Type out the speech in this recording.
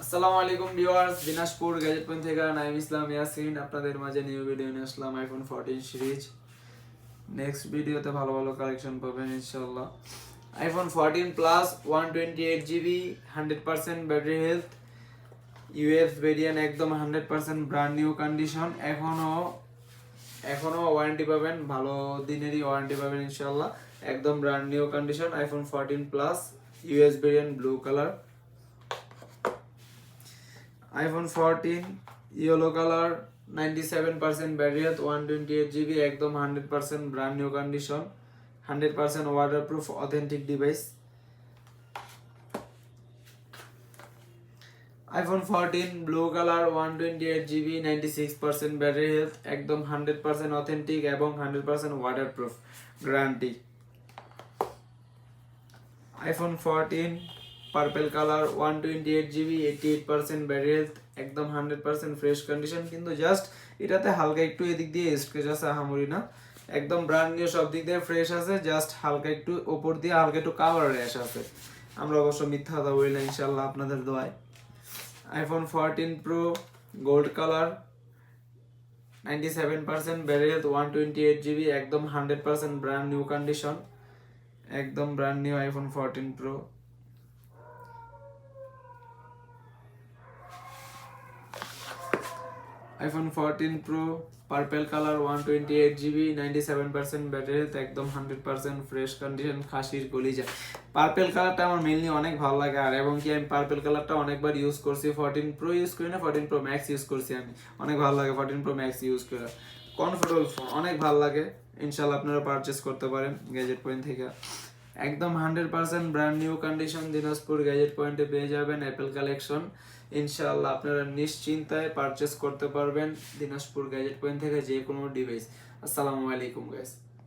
আসসালামু আলাইকুম viewers, Dinajpur gadget point থেকে নাইম ইসলাম ইয়াসিন আপনাদের মাঝে নিউ ভিডিও নিয়ে আসলাম আইফোন 14 সিরিজ। নেক্সট ভিডিওতে ভালো ভালো কালেকশন পাবেন ইনশাআল্লাহ। IPhone 14 plus 128GB 100% battery health, US variant, একদম 100% ব্র্যান্ড নিউ কন্ডিশন। এখনো ওয়ারেন্টি পাবেন, ভালো দিনেরই ওয়ারেন্টি পাবেন ইনশাআল্লাহ। একদম brand new condition iPhone 14 plus US variant blue colour. iPhone 14 yellow color, 97% battery health, 128GB, একদম 100% brand new condition, 100% waterproof authentic device. iPhone 14 blue color, 128GB, 96% battery health, একদম 100% authentic এবং 100% waterproof guarantee. iPhone 14 purple colour, 128GB, 88% battery health, একদম 100% fresh condition. কিন্তু just এটাতে হালকা একটু এদিক দিয়ে স্ক্র্যাচ আছে, আহামরি না, একদম ব্র্যান্ড নিউ, সব দিক দিয়ে ফ্রেশ আছে। জাস্ট হালকা একটু উপর দিয়ে হালকা একটু কাভার র্যাশ আছে। আমরা অবশ্য মিথ্যা কথা বলি না ইনশাআল্লাহ আপনাদের দোয়ায়। IPhone 14 pro gold colour, 97% battery health, 128GB, একদম 100% ব্র্যান্ড নিউ কন্ডিশন, একদম brand new iPhone 14 pro. iPhone 14 Pro purple colour, 128GB, 97% battery health, একদম 100% ফ্রেশ কন্ডিশন, খাসির কলিজা। পার্পল কালারটা আমার মেইনলি অনেক ভালো লাগে, আর এবং কি আমি পার্পল কালারটা অনেকবার ইউজ করছি। 14 Pro ইউজ করি না, 14 Pro Max ইউজ করছি আমি, অনেক ভালো লাগে 14 Pro Max ইউজ করে। কমফোর্টেবল ফোন, অনেক ভালো লাগে। ইনশাআল্লাহ আপনারা পারচেজ করতে পারেন গ্যাজেট পয়েন্ট থেকে। একদম 100% brand new condition Dinajpur gadget পয়েন্টে পেয়ে যাবেন অ্যাপেল কালেকশন। ইনশাআল্লাহ আপনারা নিশ্চিন্তায় পারচেস করতে পারবেন দিনাজপুর গ্যাজেট পয়েন্ট থেকে যে কোনো ডিভাইস। আসসালামু আলাইকুম গাইস।